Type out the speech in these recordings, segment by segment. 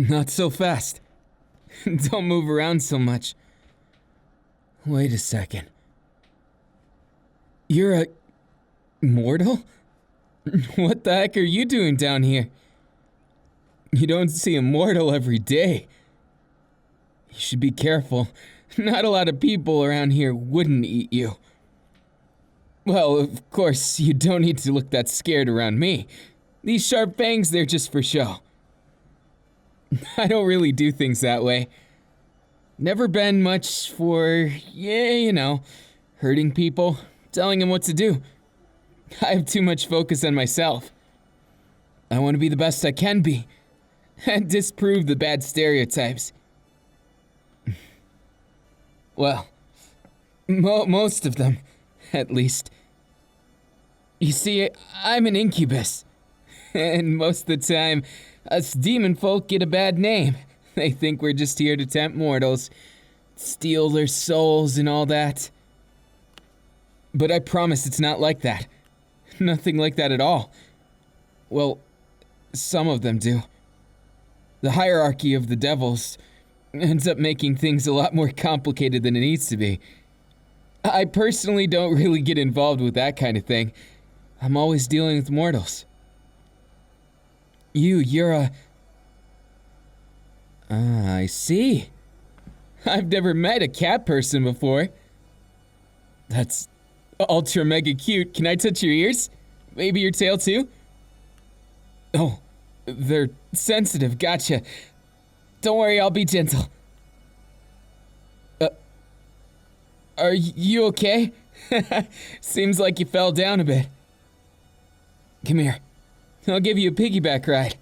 Not so fast. Don't move around so much. Wait a second. You're a mortal? What the heck are you doing down here? You don't see a mortal every day. You should be careful. Not a lot of people around here wouldn't eat you. Well, of course, you don't need to look that scared around me. These sharp fangs, they're just for show. I don't really do things that way. Never been much for, hurting people, telling them what to do. I have too much focus on myself. I want to be the best I can be, and disprove the bad stereotypes. Well, most of them, at least. You see, I'm an incubus, and most of the time, us demon folk get a bad name. They think we're just here to tempt mortals, steal their souls and all that. But I promise it's not like that. Nothing like that at all. Well, some of them do. The hierarchy of the devils ends up making things a lot more complicated than it needs to be. I personally don't really get involved with that kind of thing. I'm always dealing with mortals. You're a... I see. I've never met a cat person before. That's ultra mega cute. Can I touch your ears? Maybe your tail too? Oh, they're sensitive, gotcha. Don't worry, I'll be gentle. Are you okay? Seems like you fell down a bit. Come here. I'll give you a piggyback ride.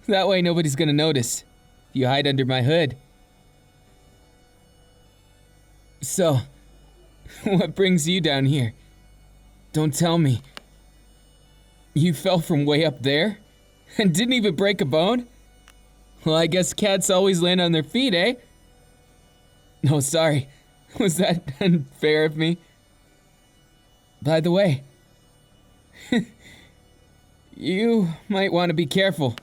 That way nobody's gonna notice. If you hide under my hood. So, what brings you down here? Don't tell me. You fell from way up there? And didn't even break a bone? Well, I guess cats always land on their feet, eh? No, sorry. Was that unfair of me? By the way, you might want to be careful.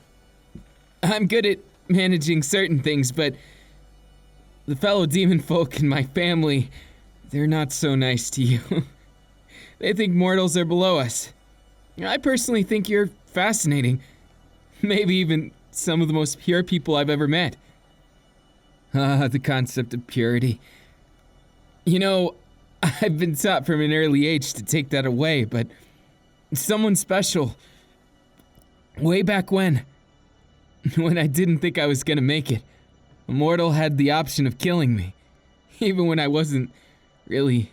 I'm good at managing certain things, but the fellow demon folk in my family, they're not so nice to you. They think mortals are below us. I personally think you're fascinating. Maybe even some of the most pure people I've ever met. The concept of purity. You know, I've been taught from an early age to take that away, but someone special, way back when I didn't think I was gonna make it, a mortal had the option of killing me, even when I wasn't really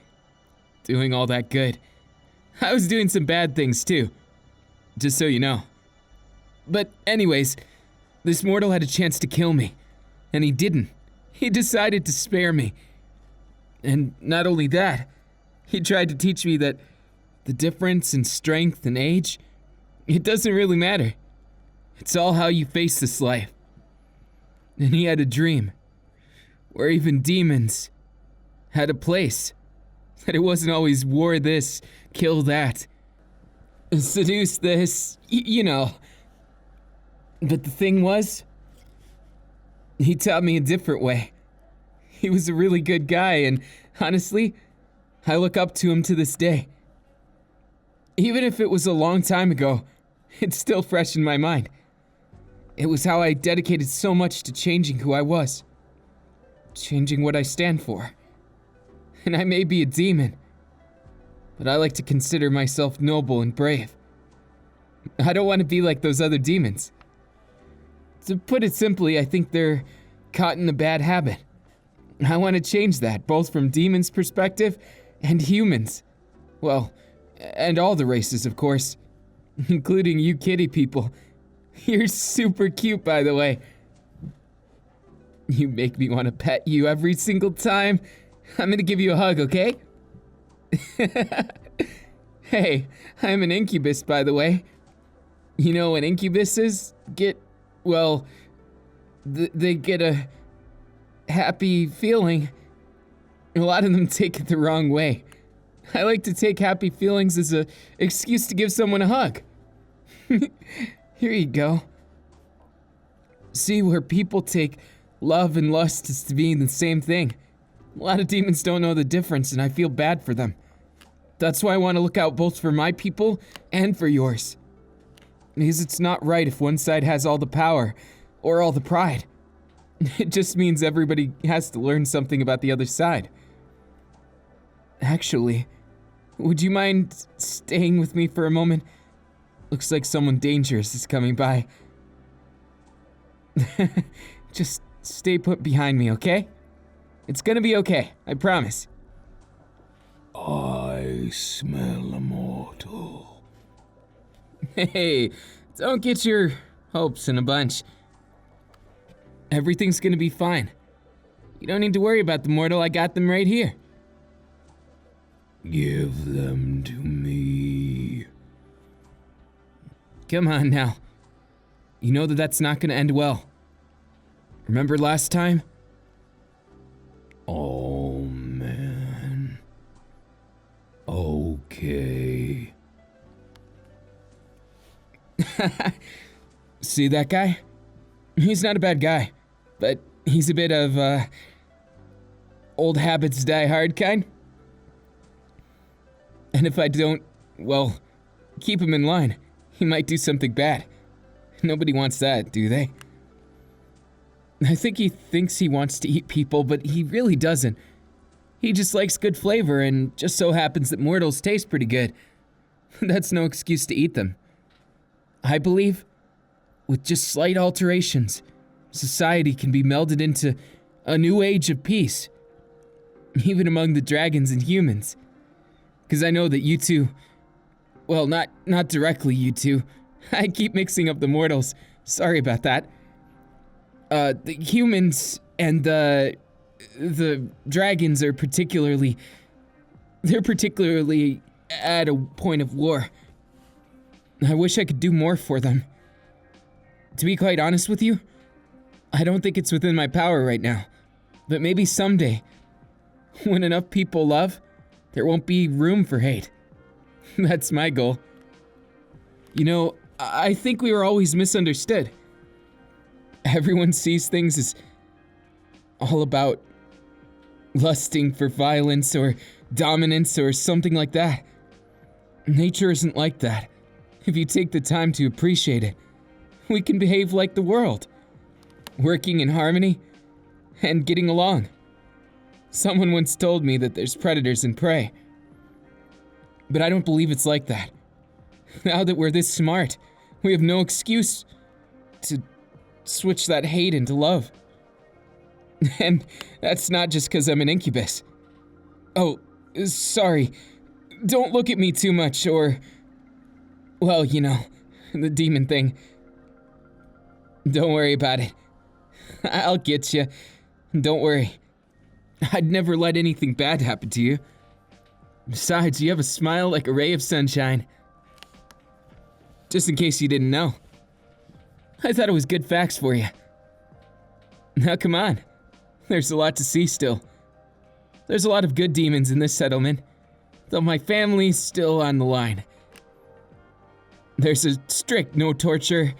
doing all that good. I was doing some bad things too, just so you know. But anyways, this mortal had a chance to kill me, and he didn't. He decided to spare me. And not only that, he tried to teach me that the difference in strength and age, it doesn't really matter. It's all how you face this life. And he had a dream, where even demons had a place. That it wasn't always war this, kill that, seduce this, you know. But the thing was, he taught me a different way. He was a really good guy, and honestly, I look up to him to this day. Even if it was a long time ago, it's still fresh in my mind. It was how I dedicated so much to changing who I was. Changing what I stand for. And I may be a demon, but I like to consider myself noble and brave. I don't want to be like those other demons. To put it simply, I think they're caught in a bad habit. I want to change that, both from demons' perspective and humans. Well, and all the races, of course. Including you kitty people. You're super cute, by the way. You make me want to pet you every single time. I'm gonna give you a hug, okay? Hey, I'm an incubus, by the way. You know what incubuses get, well, they get a happy feeling. A lot of them take it the wrong way. I like to take happy feelings as an excuse to give someone a hug. Here you go. See, where people take love and lust as to being the same thing. A lot of demons don't know the difference, and I feel bad for them. That's why I want to look out both for my people and for yours. Because it's not right if one side has all the power, or all the pride. It just means everybody has to learn something about the other side. Actually, would you mind staying with me for a moment? Looks like someone dangerous is coming by. Just stay put behind me, okay? It's gonna be okay, I promise. I smell a mortal. Hey, don't get your hopes in a bunch. Everything's gonna be fine. You don't need to worry about the mortal, I got them right here. Give them to me. Come on now. You know that that's not gonna end well. Remember last time? Oh, man. Okay. See that guy? He's not a bad guy, but he's a bit of, old habits die hard kind. And if I don't, well, keep him in line, he might do something bad. Nobody wants that, do they? I think he thinks he wants to eat people, but he really doesn't. He just likes good flavor and just so happens that mortals taste pretty good. That's no excuse to eat them. I believe, with just slight alterations, society can be melded into a new age of peace. Even among the dragons and humans. Because I know that you two, well, not directly you two. I keep mixing up the mortals. Sorry about that. The humans and the dragons are particularly at a point of war. I wish I could do more for them. To be quite honest with you, I don't think it's within my power right now. But maybe someday, when enough people love, there won't be room for hate. That's my goal. You know, I think we were always misunderstood. Everyone sees things as all about lusting for violence or dominance or something like that. Nature isn't like that. If you take the time to appreciate it, we can behave like the world, working in harmony and getting along. Someone once told me that there's predators and prey, but I don't believe it's like that. Now that we're this smart, we have no excuse to switch that hate into love. And that's not just because I'm an incubus. Oh, sorry. Don't look at me too much, or... well, you know, the demon thing. Don't worry about it. I'll get you. Don't worry. I'd never let anything bad happen to you. Besides, you have a smile like a ray of sunshine. Just in case you didn't know. I thought it was good facts for you. Now come on. There's a lot to see still. There's a lot of good demons in this settlement, though my family's still on the line. There's a strict no torture,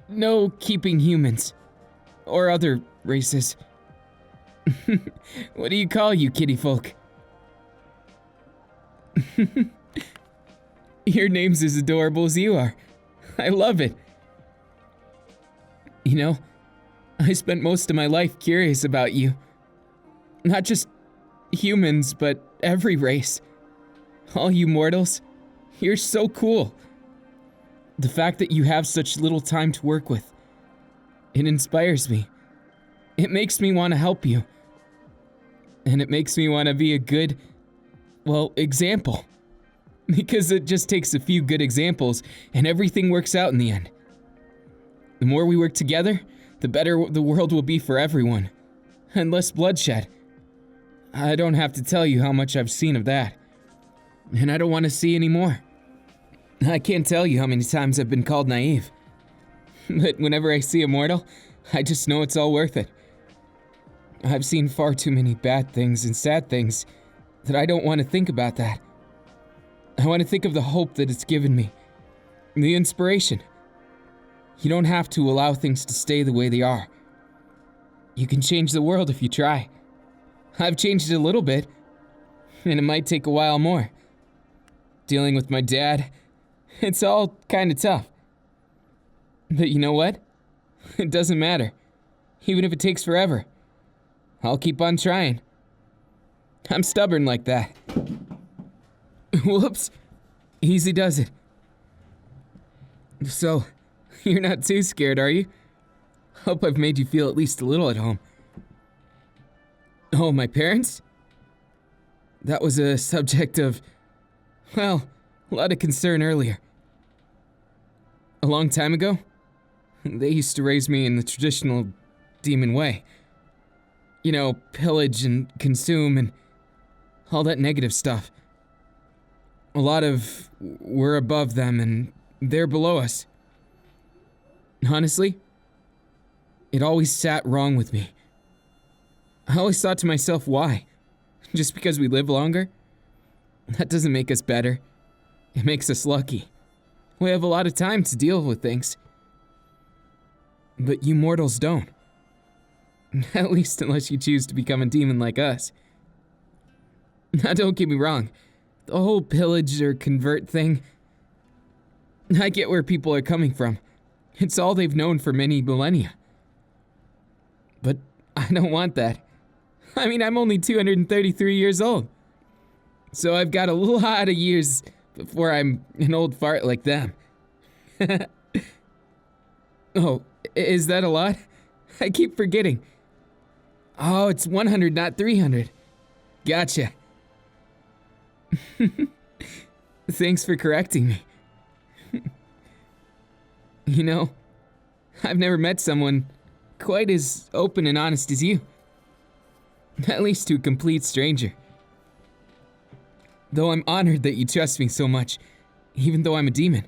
no keeping humans, or other races. What do you call you kitty folk? Your name's as adorable as you are. I love it. You know, I spent most of my life curious about you. Not just humans, but every race. All you mortals, you're so cool. The fact that you have such little time to work with, it inspires me. It makes me want to help you. And it makes me want to be a good, well, example. Because it just takes a few good examples and everything works out in the end. The more we work together, the better the world will be for everyone. And less bloodshed. I don't have to tell you how much I've seen of that. And I don't want to see any more. I can't tell you how many times I've been called naive. But whenever I see a mortal, I just know it's all worth it. I've seen far too many bad things and sad things that I don't want to think about that. I want to think of the hope that it's given me. The inspiration. You don't have to allow things to stay the way they are. You can change the world if you try. I've changed it a little bit, and it might take a while more. Dealing with my dad, it's all kinda tough. But you know what? It doesn't matter. Even if it takes forever. I'll keep on trying. I'm stubborn like that. Whoops. Easy does it. So, you're not too scared, are you? Hope I've made you feel at least a little at home. Oh, my parents? That was a subject of, well, a lot of concern earlier. A long time ago, they used to raise me in the traditional demon way. You know, pillage and consume and all that negative stuff. A lot of we're above them and they're below us. Honestly, it always sat wrong with me. I always thought to myself, why? Just because we live longer? That doesn't make us better. It makes us lucky. We have a lot of time to deal with things. But you mortals don't. At least unless you choose to become a demon like us. Now don't get me wrong. The whole pillage or convert thing, I get where people are coming from. It's all they've known for many millennia. But I don't want that. I mean, I'm only 233 years old. So I've got a lot of years before I'm an old fart like them. Oh, is that a lot? I keep forgetting. Oh, it's 100, not 300. Gotcha. Thanks for correcting me. You know, I've never met someone quite as open and honest as you. At least to a complete stranger. Though I'm honored that you trust me so much, even though I'm a demon.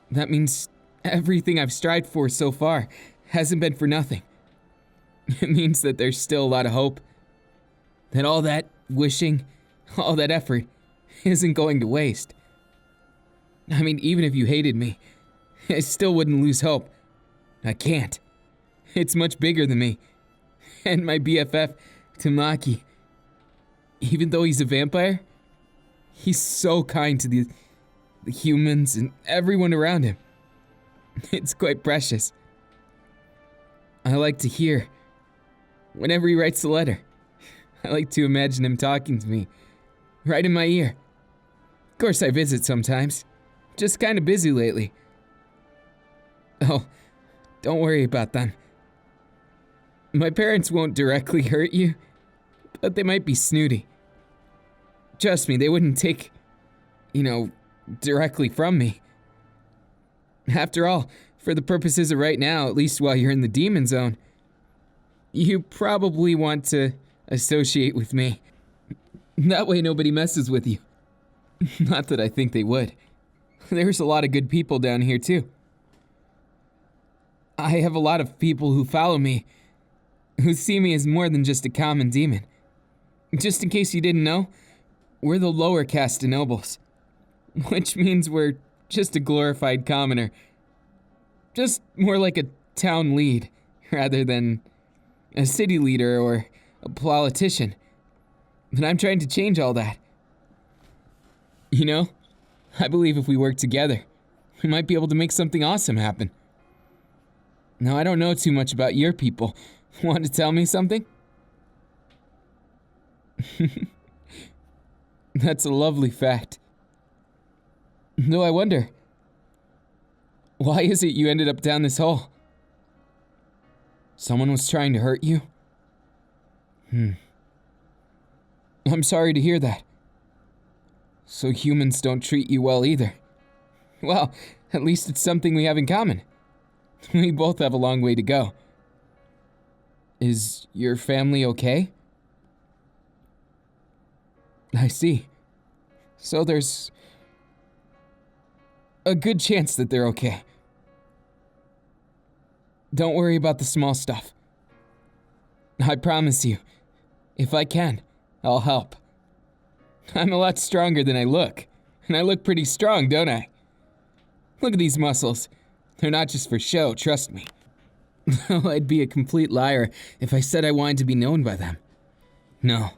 That means everything I've strived for so far hasn't been for nothing. It means that there's still a lot of hope. That all that wishing, all that effort, isn't going to waste. I mean, even if you hated me, I still wouldn't lose hope. I can't. It's much bigger than me. And my BFF, Tamaki. Even though he's a vampire, he's so kind to the humans and everyone around him. It's quite precious. I like to hear whenever he writes a letter. I like to imagine him talking to me, right in my ear. Of course I visit sometimes, just kind of busy lately. Oh, don't worry about them. My parents won't directly hurt you, but they might be snooty. Trust me, they wouldn't take, directly from me. After all, for the purposes of right now, at least while you're in the demon zone, you probably want to associate with me. That way nobody messes with you. Not that I think they would. There's a lot of good people down here too. I have a lot of people who follow me, who see me as more than just a common demon. Just in case you didn't know, we're the lower caste of nobles. Which means we're just a glorified commoner. Just more like a town lead, rather than a city leader or a politician. But I'm trying to change all that. You know, I believe if we work together, we might be able to make something awesome happen. Now, I don't know too much about your people. Want to tell me something? That's a lovely fact. Though I wonder, why is it you ended up down this hole? Someone was trying to hurt you? I'm sorry to hear that. So humans don't treat you well either. Well, at least it's something we have in common. We both have a long way to go. Is your family okay? I see. So there's a good chance that they're okay. Don't worry about the small stuff. I promise you, if I can, I'll help. I'm a lot stronger than I look, and I look pretty strong, don't I? Look at these muscles. They're not just for show, trust me. I'd be a complete liar if I said I wanted to be known by them. No,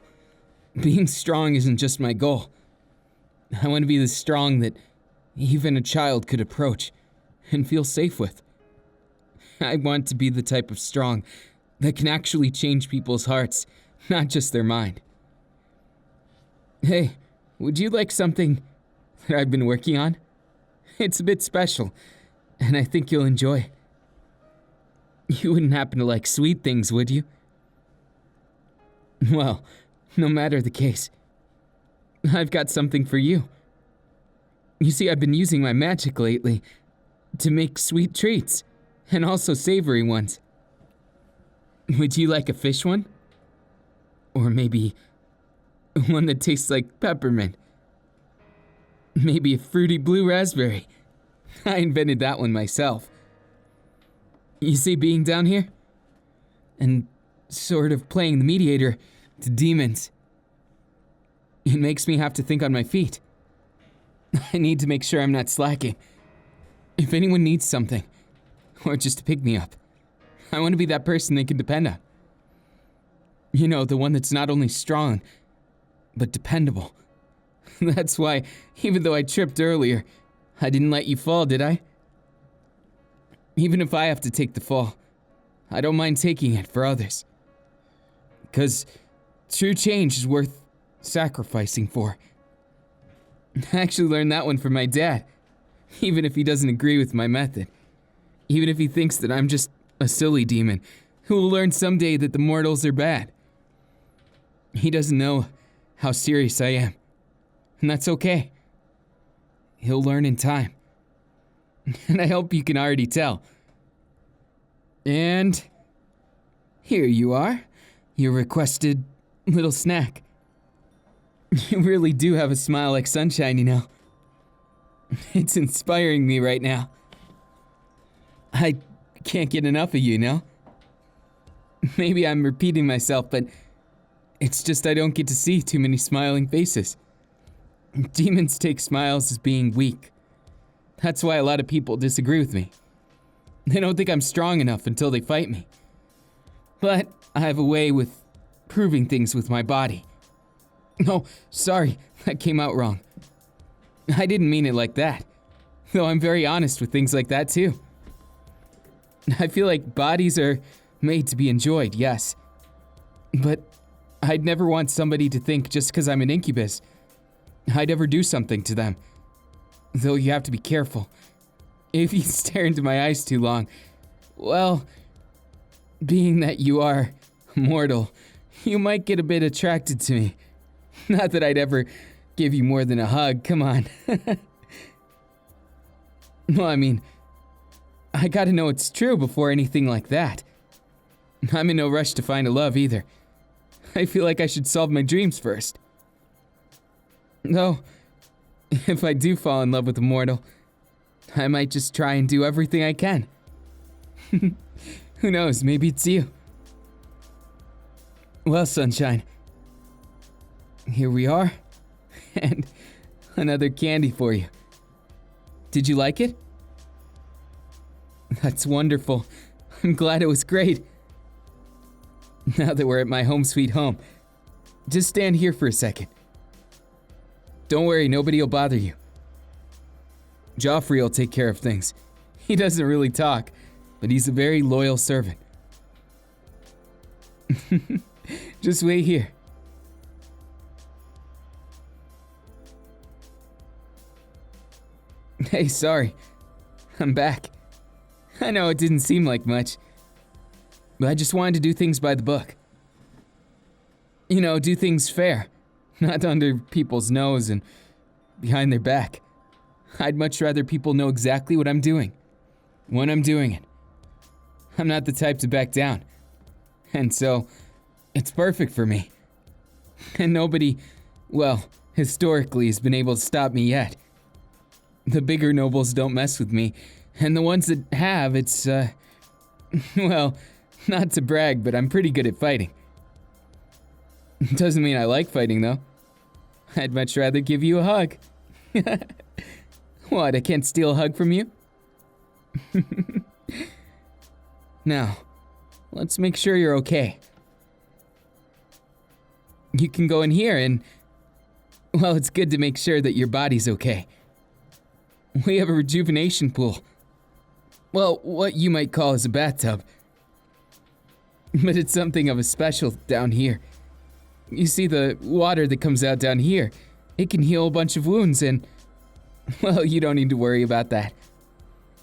being strong isn't just my goal. I want to be the strong that even a child could approach and feel safe with. I want to be the type of strong that can actually change people's hearts, not just their mind. Hey, would you like something that I've been working on? It's a bit special, and I think you'll enjoy it. You wouldn't happen to like sweet things, would you? Well, no matter the case, I've got something for you. You see, I've been using my magic lately to make sweet treats, and also savory ones. Would you like a fish one? Or maybe one that tastes like peppermint? Maybe a fruity blue raspberry. I invented that one myself. You see, being down here and sort of playing the mediator to demons, it makes me have to think on my feet. I need to make sure I'm not slacking. If anyone needs something, or just to pick me up, I want to be that person they can depend on. You know, the one that's not only strong, but dependable. That's why, even though I tripped earlier, I didn't let you fall, did I? Even if I have to take the fall, I don't mind taking it for others. Because true change is worth sacrificing for. I actually learned that one from my dad, even if he doesn't agree with my method. Even if he thinks that I'm just a silly demon who will learn someday that the mortals are bad. He doesn't know how serious I am, and that's okay. He'll learn in time. And I hope you can already tell. And here you are, your requested little snack. You really do have a smile like sunshine, you know. It's inspiring me right now. I can't get enough of you, know? Maybe I'm repeating myself, but it's just I don't get to see too many smiling faces. Demons take smiles as being weak. That's why a lot of people disagree with me. They don't think I'm strong enough until they fight me. But I have a way with proving things with my body. No, sorry, that came out wrong. I didn't mean it like that, though I'm very honest with things like that too. I feel like bodies are made to be enjoyed, yes. But I'd never want somebody to think just because I'm an incubus, I'd ever do something to them. Though you have to be careful. If you stare into my eyes too long, well, being that you are mortal, you might get a bit attracted to me. Not that I'd ever give you more than a hug, come on. Well, I mean, I gotta know it's true before anything like that. I'm in no rush to find a love either. I feel like I should solve my dreams first. Though, if I do fall in love with a mortal, I might just try and do everything I can. Who knows, maybe it's you. Well, sunshine, here we are, and another candy for you. Did you like it? That's wonderful. I'm glad it was great. Now that we're at my home sweet home, just stand here for a second. Don't worry, nobody will bother you. Joffrey will take care of things. He doesn't really talk, but he's a very loyal servant. Just wait here. Hey, sorry. I'm back. I know it didn't seem like much, but I just wanted to do things by the book. You know, do things fair, not under people's nose and behind their back. I'd much rather people know exactly what I'm doing, when I'm doing it. I'm not the type to back down, and so it's perfect for me. And nobody, well, historically has been able to stop me yet. The bigger nobles don't mess with me, and the ones that have, it's, well, not to brag, but I'm pretty good at fighting. Doesn't mean I like fighting, though. I'd much rather give you a hug. What, I can't steal a hug from you? Now, let's make sure you're okay. You can go in here and, well, it's good to make sure that your body's okay. We have a rejuvenation pool. Well, what you might call as a bathtub. But it's something of a special down here. You see the water that comes out down here, it can heal a bunch of wounds and, well, you don't need to worry about that.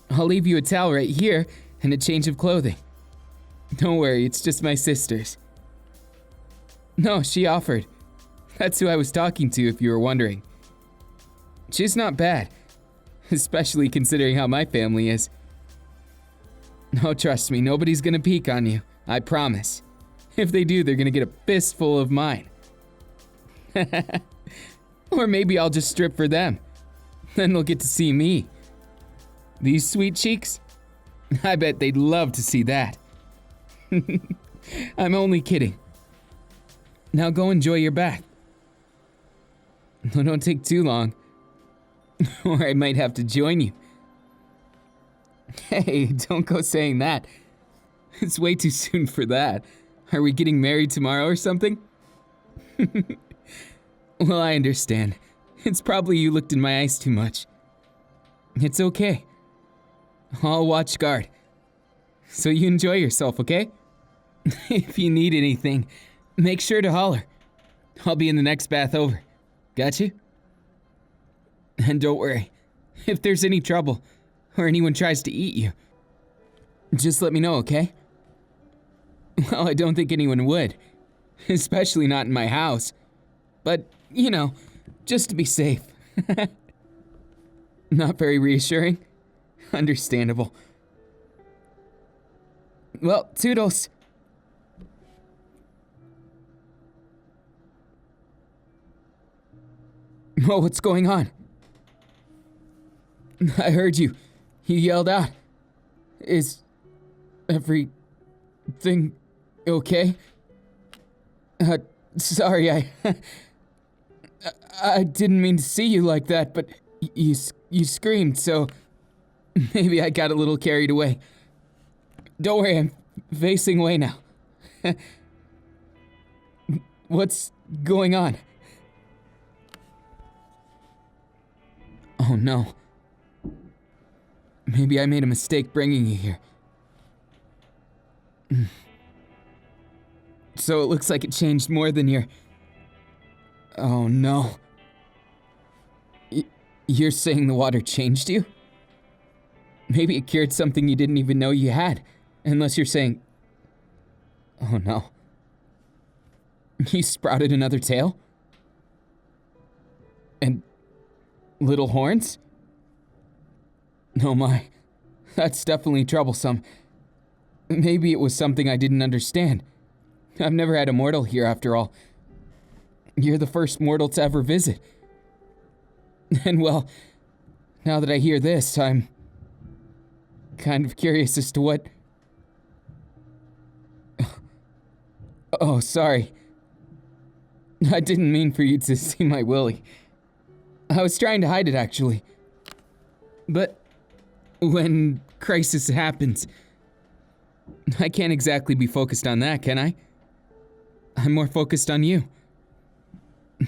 I'll leave you a towel right here and a change of clothing. Don't worry, it's just my sister's. No, she offered. That's who I was talking to, if you were wondering. She's not bad, especially considering how my family is. No, trust me, nobody's gonna peek on you, I promise. If they do, they're gonna get a fistful of mine. Or maybe I'll just strip for them. Then they'll get to see me. These sweet cheeks? I bet they'd love to see that. I'm only kidding. Now go enjoy your bath. No, don't take too long. Or I might have to join you. Hey, don't go saying that. It's way too soon for that. Are we getting married tomorrow or something? Well, I understand. It's probably you looked in my eyes too much. It's okay. I'll watch guard. So you enjoy yourself, okay? If you need anything, make sure to holler. I'll be in the next bath over. Got you? And don't worry, if there's any trouble, or anyone tries to eat you, just let me know, okay? Well, I don't think anyone would, especially not in my house. But, you know, just to be safe. Not very reassuring? Understandable. Well, toodles. Oh, what's going on? I heard you. You yelled out. Is everything okay? Sorry, I didn't mean to see you like that, but you screamed, so maybe I got a little carried away. Don't worry, I'm facing away now. What's going on? Oh no. Maybe I made a mistake bringing you here. So it looks like it changed more than your... Oh no. You're saying the water changed you? Maybe it cured something you didn't even know you had. Unless you're saying... Oh no. You sprouted another tail? And... little horns? Oh my. That's definitely troublesome. Maybe it was something I didn't understand. I've never had a mortal here after all. You're the first mortal to ever visit. And well, now that I hear this, I'm kind of curious as to what... Oh, sorry. I didn't mean for you to see my willy. I was trying to hide it, actually. But when crisis happens, I can't exactly be focused on that, can I? I'm more focused on you.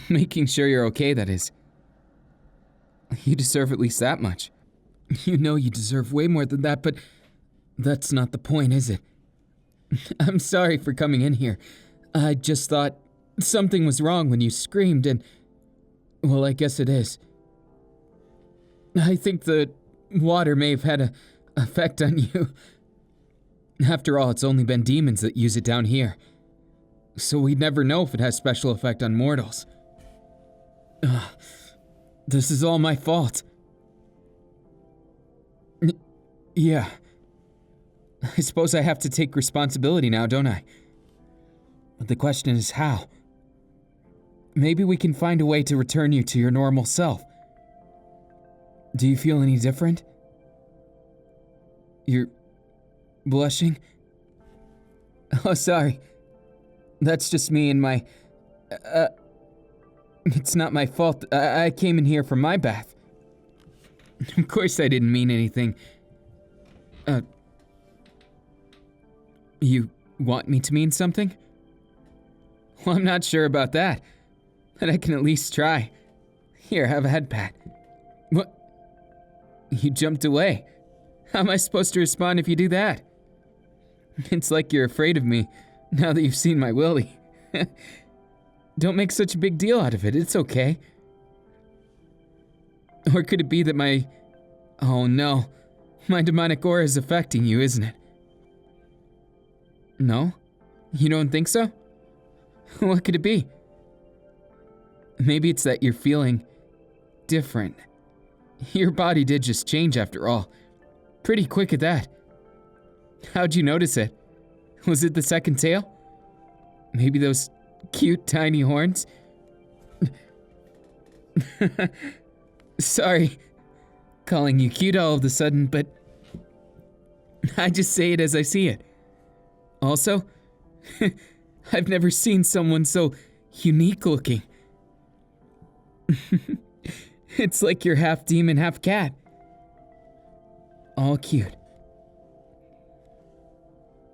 Making sure you're okay, that is. You deserve at least that much. You know you deserve way more than that, but that's not the point, is it? I'm sorry for coming in here. I just thought something was wrong when you screamed and... Well, I guess it is. I think the water may have had an effect on you. After all, it's only been demons that use it down here. So we'd never know if it has special effect on mortals. This is all my fault. Yeah. I suppose I have to take responsibility now, don't I? But the question is how? Maybe we can find a way to return you to your normal self. Do you feel any different? You're blushing? Oh, sorry. That's just me and my... It's not my fault. I came in here for my bath. Of course I didn't mean anything. You want me to mean something? Well, I'm not sure about that, but I can at least try. Here, have a head pat. What? You jumped away. How am I supposed to respond if you do that? It's like you're afraid of me, now that you've seen my willy. Don't make such a big deal out of it, it's okay. Or could it be that my... Oh no, my demonic aura is affecting you, isn't it? No? You don't think so? What could it be? Maybe it's that you're feeling different. Your body did just change after all. Pretty quick at that. How'd you notice it? Was it the second tail? Maybe those cute tiny horns? Sorry, calling you cute all of a sudden, but I just say it as I see it. Also, I've never seen someone so unique looking. It's like you're half demon, half cat. All cute.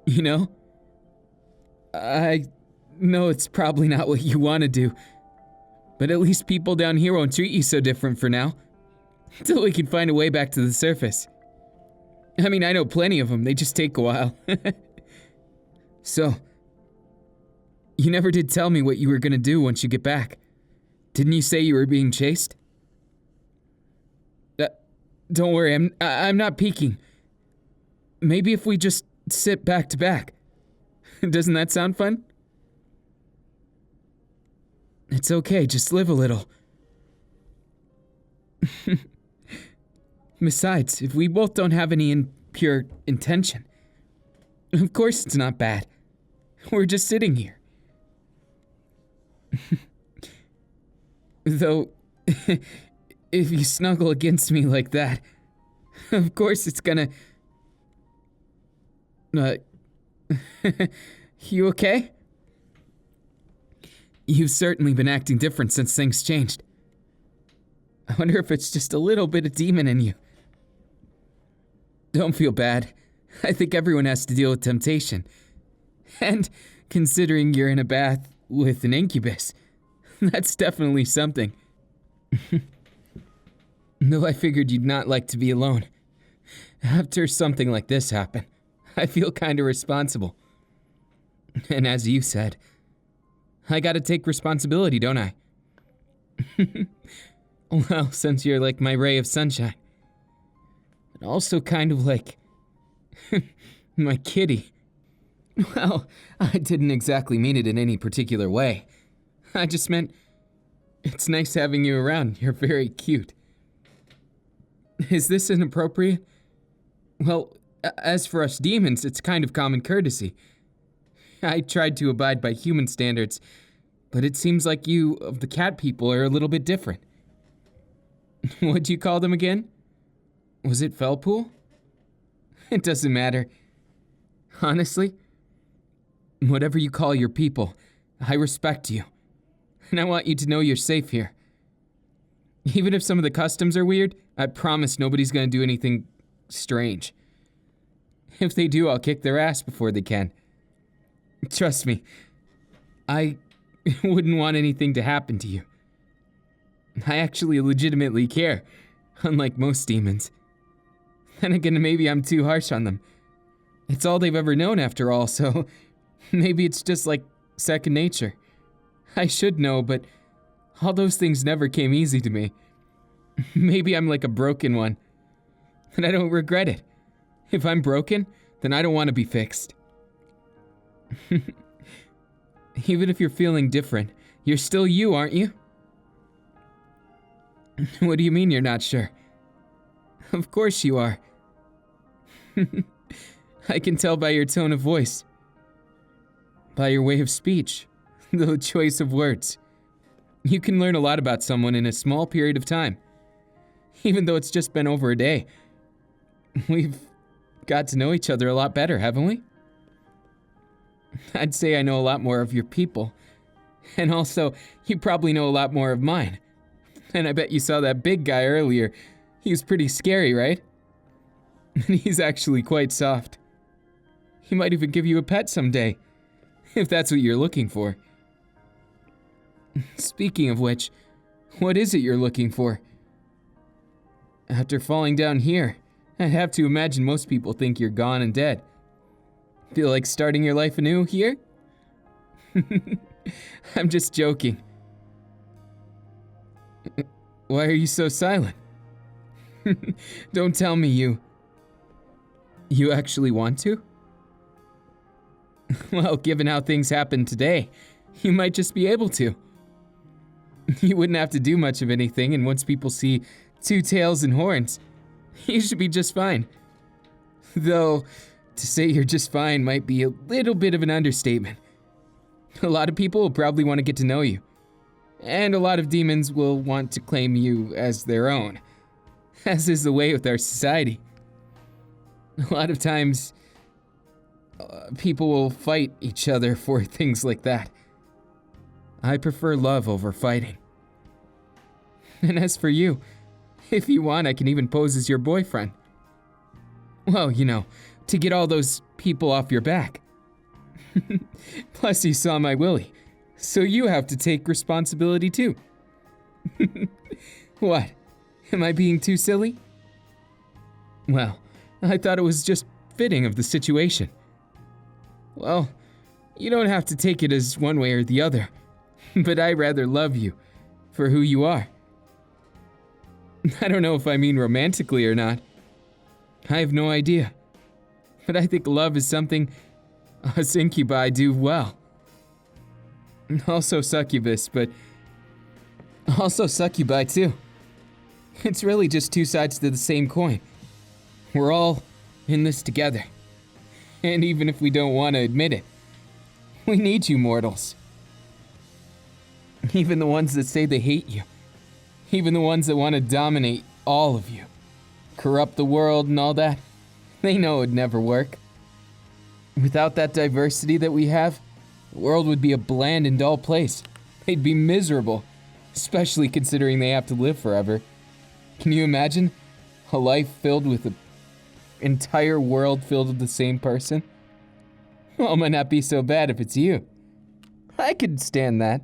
You know, I know it's probably not what you want to do, but at least people down here won't treat you so different for now, until we can find a way back to the surface. I mean, I know plenty of them, they just take a while. So, you never did tell me what you were gonna do once you get back. Didn't you say you were being chased? Don't worry, I'm not peeking. Maybe if we just sit back to back. Doesn't that sound fun? It's okay, just live a little. Besides, if we both don't have any impure intention, of course it's not bad. We're just sitting here. Though, if you snuggle against me like that, of course it's gonna... You okay? You've certainly been acting different since things changed. I wonder if it's just a little bit of demon in you. Don't feel bad. I think everyone has to deal with temptation. And considering you're in a bath with an incubus, that's definitely something. Though I figured you'd not like to be alone. After something like this happened, I feel kinda responsible. And as you said, I gotta take responsibility, don't I? Well, since you're like my ray of sunshine. But also kind of like my kitty. Well, I didn't exactly mean it in any particular way. I just meant it's nice having you around. You're very cute. Is this inappropriate? Well, as for us demons, it's kind of common courtesy. I tried to abide by human standards, but it seems like you of the cat people are a little bit different. What'd you call them again? Was it Felpool? It doesn't matter. Honestly, whatever you call your people, I respect you. And I want you to know you're safe here. Even if some of the customs are weird, I promise nobody's gonna do anything strange. If they do, I'll kick their ass before they can. Trust me, I wouldn't want anything to happen to you. I actually legitimately care, unlike most demons. Then again, maybe I'm too harsh on them. It's all they've ever known after all, so maybe it's just like second nature. I should know, but all those things never came easy to me. Maybe I'm like a broken one, but I don't regret it. If I'm broken, then I don't want to be fixed. Even if you're feeling different, you're still you, aren't you? What do you mean you're not sure? Of course you are. I can tell by your tone of voice, by your way of speech, the choice of words. You can learn a lot about someone in a small period of time, even though it's just been over a day. We've got to know each other a lot better, haven't we? I'd say I know a lot more of your people, and also, you probably know a lot more of mine. And I bet you saw that big guy earlier. He was pretty scary, right? And he's actually quite soft. He might even give you a pet someday, if that's what you're looking for. Speaking of which, what is it you're looking for? After falling down here, I'd have to imagine most people think you're gone and dead. Feel like starting your life anew here? I'm just joking. Why are you so silent? Don't tell me you actually want to? Well, given how things happened today, you might just be able to. You wouldn't have to do much of anything, and once people see 2 tails and horns, you should be just fine. Though, to say you're just fine might be a little bit of an understatement. A lot of people will probably want to get to know you, and a lot of demons will want to claim you as their own, as is the way with our society. A lot of times, people will fight each other for things like that. I prefer love over fighting. And as for you, if you want, I can even pose as your boyfriend. Well, to get all those people off your back. Plus, you saw my willy, so you have to take responsibility too. What? Am I being too silly? Well, I thought it was just fitting of the situation. Well, you don't have to take it as one way or the other, but I rather love you for who you are. I don't know if I mean romantically or not. I have no idea. But I think love is something us incubi do well. Also succubus, but also succubi too. It's really just 2 sides to the same coin. We're all in this together. And even if we don't want to admit it, we need you mortals. Even the ones that say they hate you. Even the ones that want to dominate all of you. Corrupt the world and all that. They know it'd never work. Without that diversity that we have, the world would be a bland and dull place. They'd be miserable, especially considering they have to live forever. Can you imagine a life filled with an entire world filled with the same person? Well, it might not be so bad if it's you. I could stand that.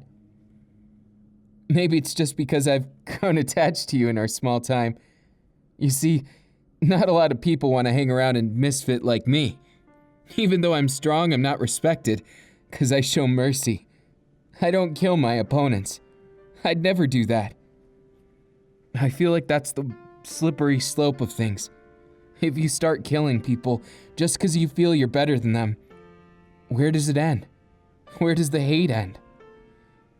Maybe it's just because I've grown attached to you in our small time. You see, not a lot of people want to hang around and misfit like me. Even though I'm strong, I'm not respected, because I show mercy. I don't kill my opponents. I'd never do that. I feel like that's the slippery slope of things. If you start killing people just because you feel you're better than them, where does it end? Where does the hate end?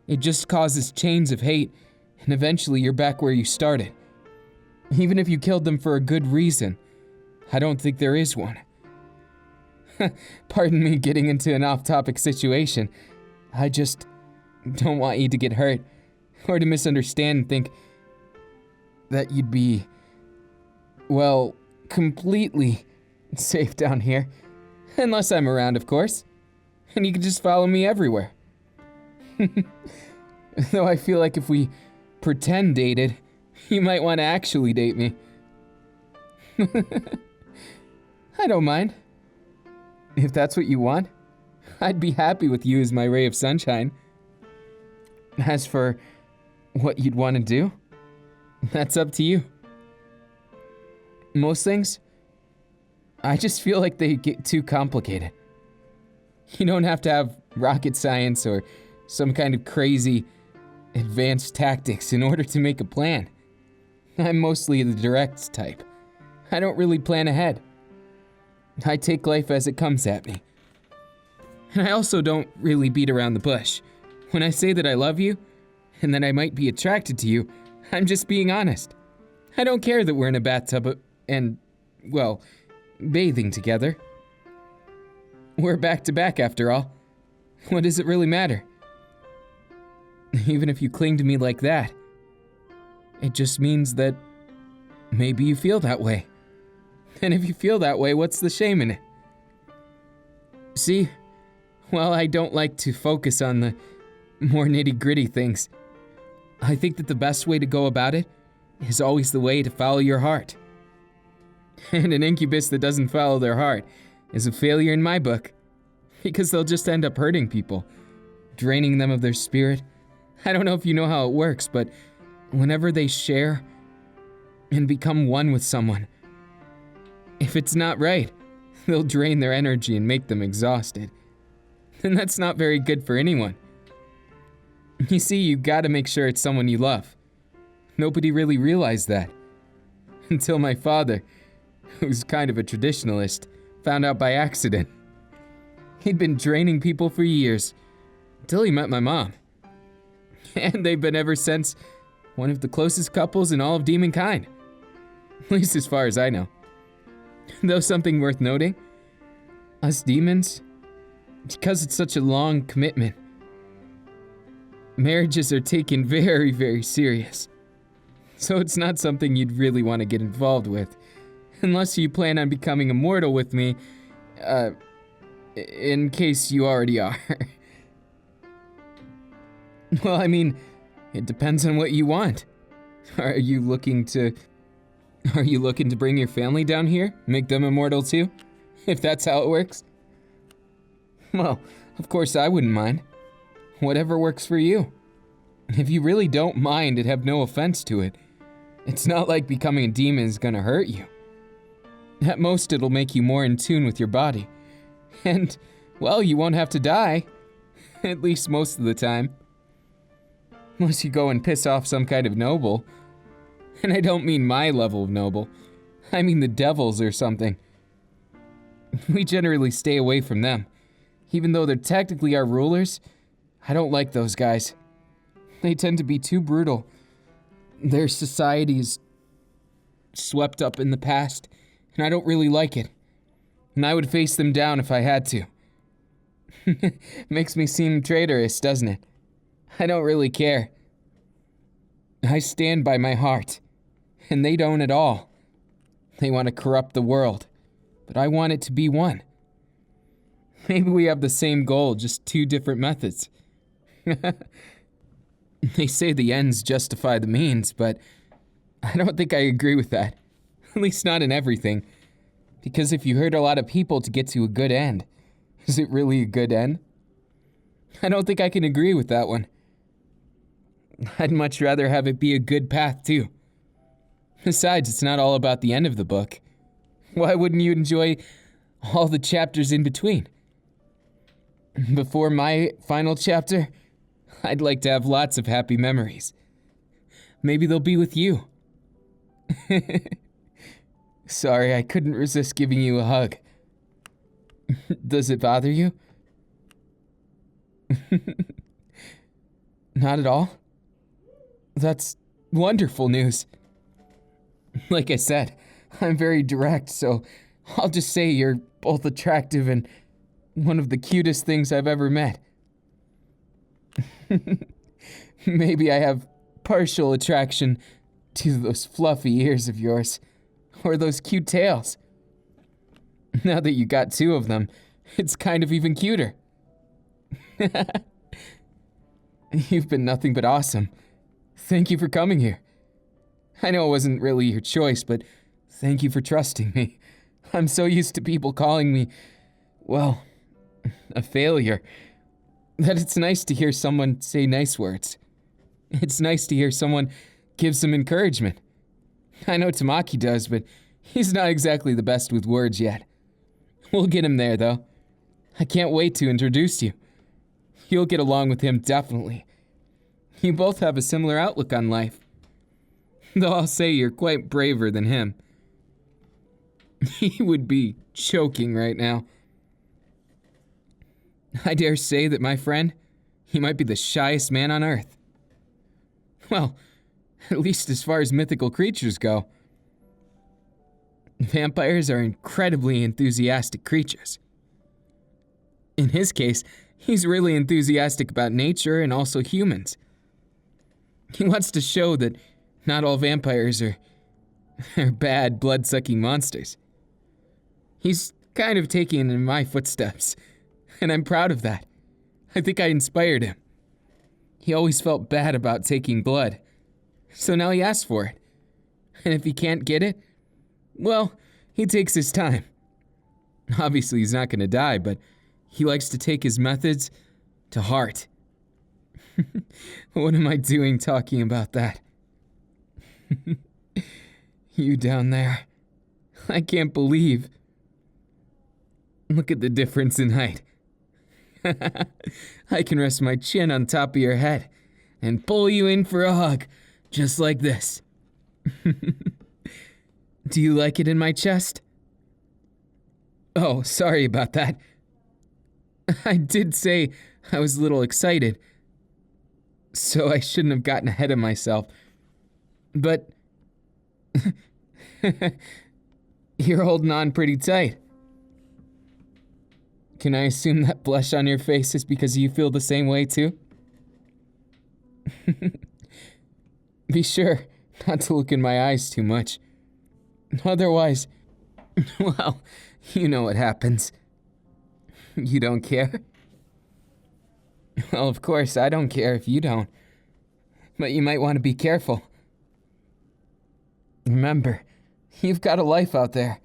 It just causes chains of hate, and eventually you're back where you started. Even if you killed them for a good reason, I don't think there is one. Pardon me getting into an off-topic situation. I just don't want you to get hurt, or to misunderstand and think that you'd be, well, completely safe down here. Unless I'm around, of course. And you can just follow me everywhere. Though I feel like if we pretend dated, you might want to actually date me. I don't mind. If that's what you want, I'd be happy with you as my ray of sunshine. As for what you'd want to do, that's up to you. Most things, I just feel like they get too complicated. You don't have to have rocket science or some kind of crazy advanced tactics in order to make a plan. I'm mostly the direct type. I don't really plan ahead. I take life as it comes at me. And I also don't really beat around the bush. When I say that I love you, and that I might be attracted to you, I'm just being honest. I don't care that we're in a bathtub and, well, bathing together. We're back to back after all. What does it really matter? Even if you cling to me like that, it just means that maybe you feel that way. And if you feel that way, what's the shame in it? See, well, I don't like to focus on the more nitty-gritty things. I think that the best way to go about it is always the way to follow your heart. And an incubus that doesn't follow their heart is a failure in my book, because they'll just end up hurting people, draining them of their spirit. I don't know if you know how it works, but whenever they share and become one with someone, if it's not right, they'll drain their energy and make them exhausted. And that's not very good for anyone. You see, you gotta make sure it's someone you love. Nobody really realized that. Until my father, who's kind of a traditionalist, found out by accident. He'd been draining people for years, until he met my mom. And they've been ever since one of the closest couples in all of demonkind. At least as far as I know. Though something worth noting, us demons, because it's such a long commitment, marriages are taken very, very serious. So it's not something you'd really want to get involved with, unless you plan on becoming immortal with me, in case you already are. Well, I mean, it depends on what you want. Are you looking to bring your family down here? Make them immortal too? If that's how it works? Well, of course I wouldn't mind. Whatever works for you. If you really don't mind, I'd have no offense to it. It's not like becoming a demon is gonna hurt you. At most, it'll make you more in tune with your body. And, well, you won't have to die. At least most of the time. Unless you go and piss off some kind of noble. And I don't mean my level of noble. I mean the devils or something. We generally stay away from them. Even though they're technically our rulers, I don't like those guys. They tend to be too brutal. Their society is swept up in the past, and I don't really like it. And I would face them down if I had to. Makes me seem traitorous, doesn't it? I don't really care. I stand by my heart, and they don't at all. They want to corrupt the world, but I want it to be one. Maybe we have the same goal, just two different methods. They say the ends justify the means, but I don't think I agree with that. At least not in everything. Because if you hurt a lot of people to get to a good end, is it really a good end? I don't think I can agree with that one. I'd much rather have it be a good path, too. Besides, it's not all about the end of the book. Why wouldn't you enjoy all the chapters in between? Before my final chapter, I'd like to have lots of happy memories. Maybe they'll be with you. Sorry, I couldn't resist giving you a hug. Does it bother you? Not at all? That's wonderful news. Like I said, I'm very direct, so I'll just say you're both attractive and one of the cutest things I've ever met. Maybe I have partial attraction to those fluffy ears of yours, or those cute tails. Now that you got two of them, it's kind of even cuter. You've been nothing but awesome. Thank you for coming here. I know it wasn't really your choice, but thank you for trusting me. I'm so used to people calling me, well, a failure, that it's nice to hear someone say nice words. It's nice to hear someone give some encouragement. I know Tamaki does, but he's not exactly the best with words yet. We'll get him there, though. I can't wait to introduce you. You'll get along with him, definitely. You both have a similar outlook on life. Though I'll say you're quite braver than him. He would be choking right now. I dare say that my friend, he might be the shyest man on Earth. Well, at least as far as mythical creatures go. Vampires are incredibly enthusiastic creatures. In his case, he's really enthusiastic about nature and also humans. He wants to show that not all vampires are bad, blood-sucking monsters. He's kind of taking in my footsteps, and I'm proud of that. I think I inspired him. He always felt bad about taking blood, so now he asks for it. And if he can't get it, well, he takes his time. Obviously, he's not gonna die, but he likes to take his methods to heart. What am I doing talking about that? You down there. I can't believe. Look at the difference in height. I can rest my chin on top of your head and pull you in for a hug, just like this. Do you like it in my chest? Oh, sorry about that. I did say I was a little excited, so I shouldn't have gotten ahead of myself. But you're holding on pretty tight. Can I assume that blush on your face is because you feel the same way too? Be sure not to look in my eyes too much. Otherwise, well, you know what happens. You don't care? Well, of course, I don't care if you don't. But you might want to be careful. Remember, you've got a life out there.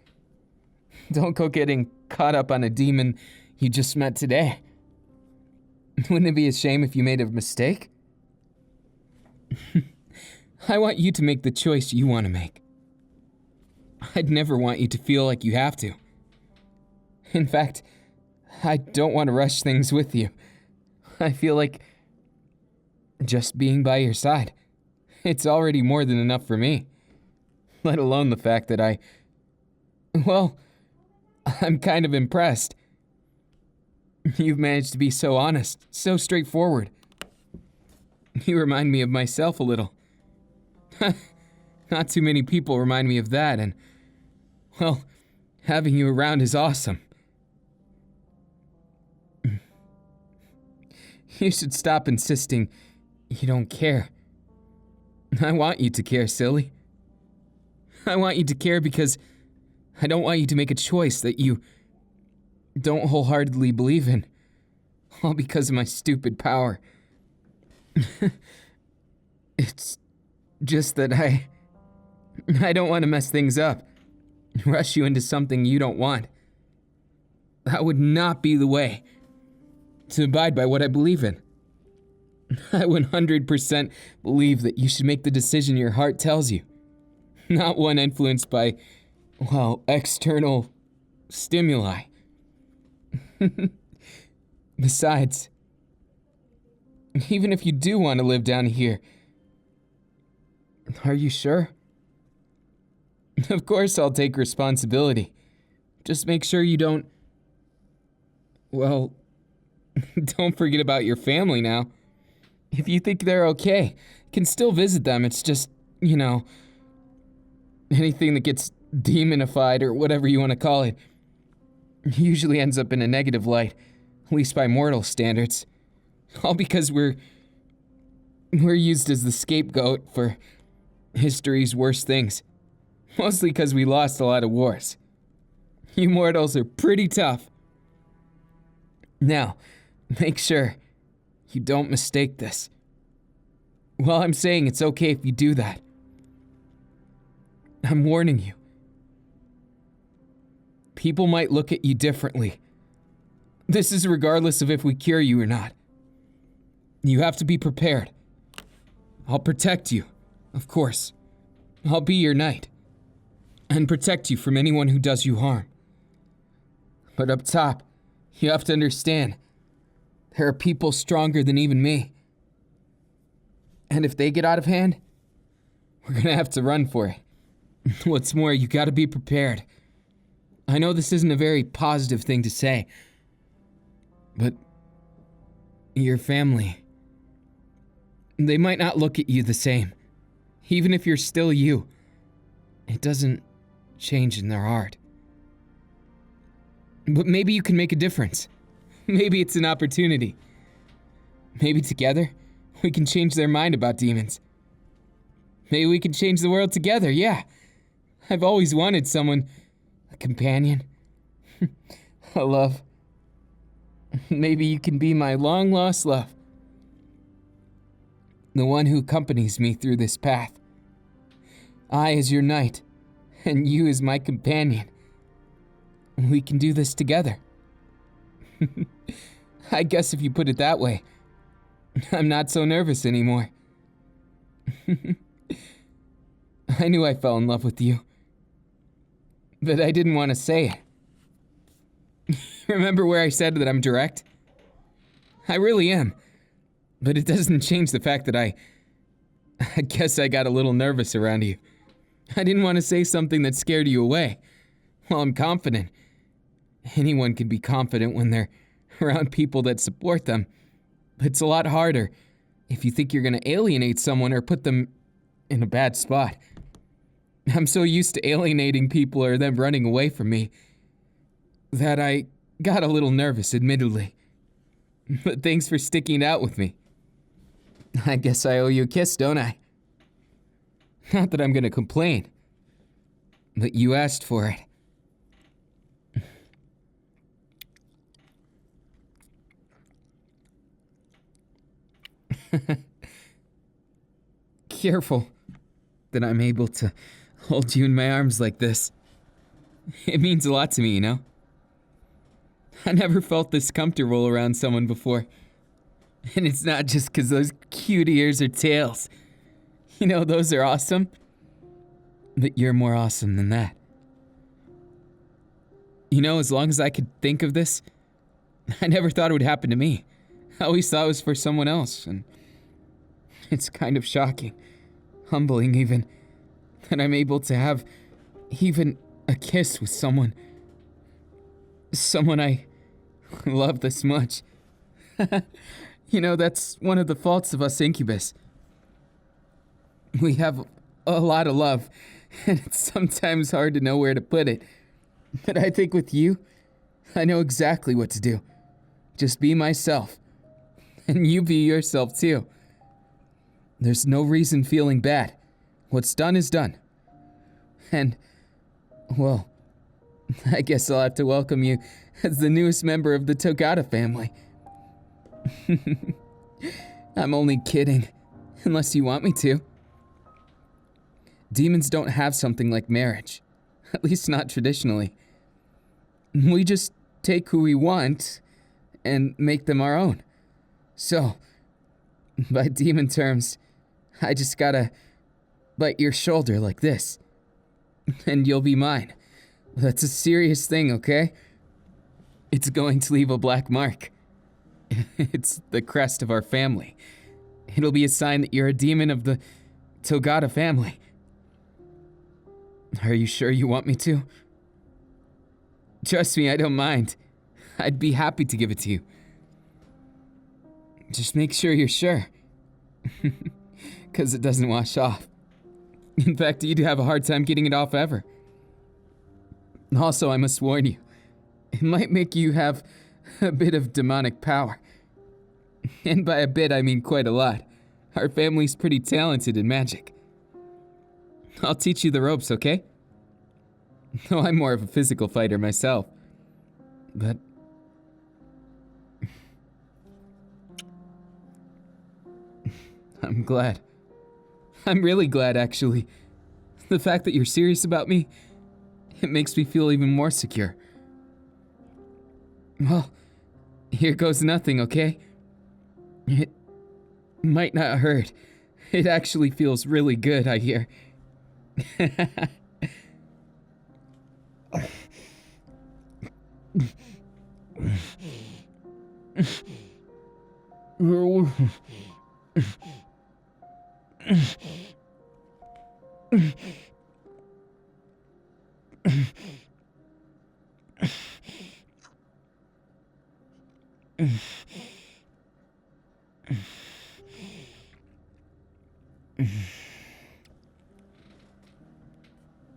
Don't go getting caught up on a demon you just met today. Wouldn't it be a shame if you made a mistake? I want you to make the choice you want to make. I'd never want you to feel like you have to. In fact, I don't want to rush things with you. I feel like just being by your side, it's already more than enough for me. Let alone the fact that well, I'm kind of impressed. You've managed to be so honest, so straightforward. You remind me of myself a little. Not too many people remind me of that, and, well, having you around is awesome. You should stop insisting you don't care. I want you to care, silly. I want you to care because I don't want you to make a choice that you don't wholeheartedly believe in, all because of my stupid power. It's just that I don't want to mess things up, rush you into something you don't want. That would not be the way to abide by what I believe in. I 100% believe that you should make the decision your heart tells you, not one influenced by, well, external stimuli. Besides, even if you do want to live down here, are you sure? Of course I'll take responsibility. Just make sure you don't, well, don't forget about your family now. If you think they're okay, you can still visit them. It's just, anything that gets demonified or whatever you want to call it usually ends up in a negative light, at least by mortal standards. All because we're used as the scapegoat for history's worst things. Mostly because we lost a lot of wars. You mortals are pretty tough. Now, make sure you don't mistake this. Well, I'm saying it's okay if you do that. I'm warning you. People might look at you differently. This is regardless of if we cure you or not. You have to be prepared. I'll protect you, of course. I'll be your knight. And protect you from anyone who does you harm. But up top, you have to understand, there are people stronger than even me. And if they get out of hand, we're gonna have to run for it. What's more, you gotta be prepared. I know this isn't a very positive thing to say, but your family, they might not look at you the same. Even if you're still you, it doesn't change in their heart. But maybe you can make a difference. Maybe it's an opportunity. Maybe together, we can change their mind about demons. Maybe we can change the world together, yeah. I've always wanted someone, a companion, a love. Maybe you can be my long-lost love. The one who accompanies me through this path. I as your knight, and you as my companion. We can do this together. I guess if you put it that way, I'm not so nervous anymore. I knew I fell in love with you, but I didn't want to say it. Remember where I said that I'm direct? I really am, but it doesn't change the fact that I guess I got a little nervous around you. I didn't want to say something that scared you away. Well, I'm confident. Anyone can be confident when they're around people that support them. But it's a lot harder if you think you're going to alienate someone or put them in a bad spot. I'm so used to alienating people or them running away from me that I got a little nervous, admittedly. But thanks for sticking it out with me. I guess I owe you a kiss, don't I? Not that I'm going to complain, but you asked for it. Careful that I'm able to hold you in my arms like this. It means a lot to me, you know? I never felt this comfortable around someone before. And it's not just 'cause those cute ears or tails. You know, those are awesome. But you're more awesome than that. You know, as long as I could think of this, I never thought it would happen to me. I always thought it was for someone else, and it's kind of shocking, humbling even, that I'm able to have even a kiss with someone I love this much. You know, that's one of the faults of us incubus. We have a lot of love, and it's sometimes hard to know where to put it. But I think with you, I know exactly what to do. Just be myself. And you be yourself too. There's no reason feeling bad. What's done is done. And, well, I guess I'll have to welcome you as the newest member of the Togata family. I'm only kidding, unless you want me to. Demons don't have something like marriage, at least not traditionally. We just take who we want and make them our own. So, by demon terms, I just gotta bite your shoulder like this, and you'll be mine. That's a serious thing, okay? It's going to leave a black mark. It's the crest of our family. It'll be a sign that you're a demon of the Togata family. Are you sure you want me to? Trust me, I don't mind. I'd be happy to give it to you. Just make sure you're sure. 'Cause it doesn't wash off. In fact, you'd have a hard time getting it off ever. Also, I must warn you, it might make you have a bit of demonic power. And by a bit, I mean quite a lot. Our family's pretty talented in magic. I'll teach you the ropes, okay? Though I'm more of a physical fighter myself. But I'm glad. I'm really glad, actually. The fact that you're serious about me, it makes me feel even more secure. Well, here goes nothing, okay? It might not hurt. It actually feels really good, I hear.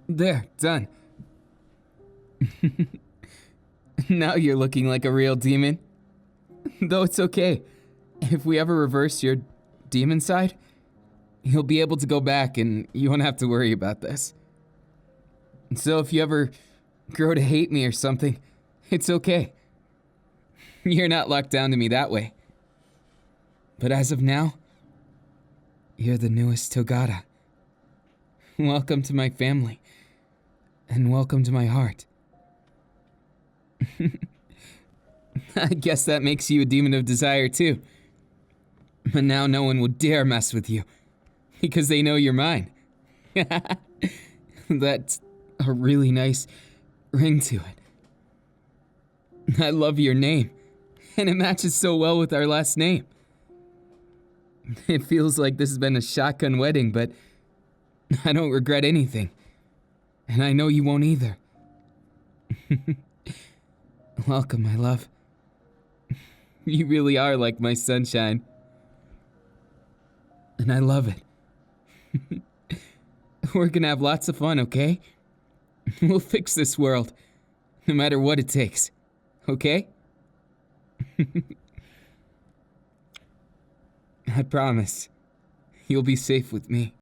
There, done. Now you're looking like a real demon. Though it's okay. If we ever reverse your demon side, you'll be able to go back and you won't have to worry about this. So if you ever grow to hate me or something, it's okay. You're not locked down to me that way. But as of now, you're the newest Togata. Welcome to my family. And welcome to my heart. I guess that makes you a demon of desire too. But now no one will dare mess with you, because they know you're mine. That's a really nice ring to it. I love your name, and it matches so well with our last name. It feels like this has been a shotgun wedding, but I don't regret anything. And I know you won't either. Welcome, my love. You really are like my sunshine. And I love it. We're gonna have lots of fun, okay? We'll fix this world, no matter what it takes. Okay? I promise. You'll be safe with me.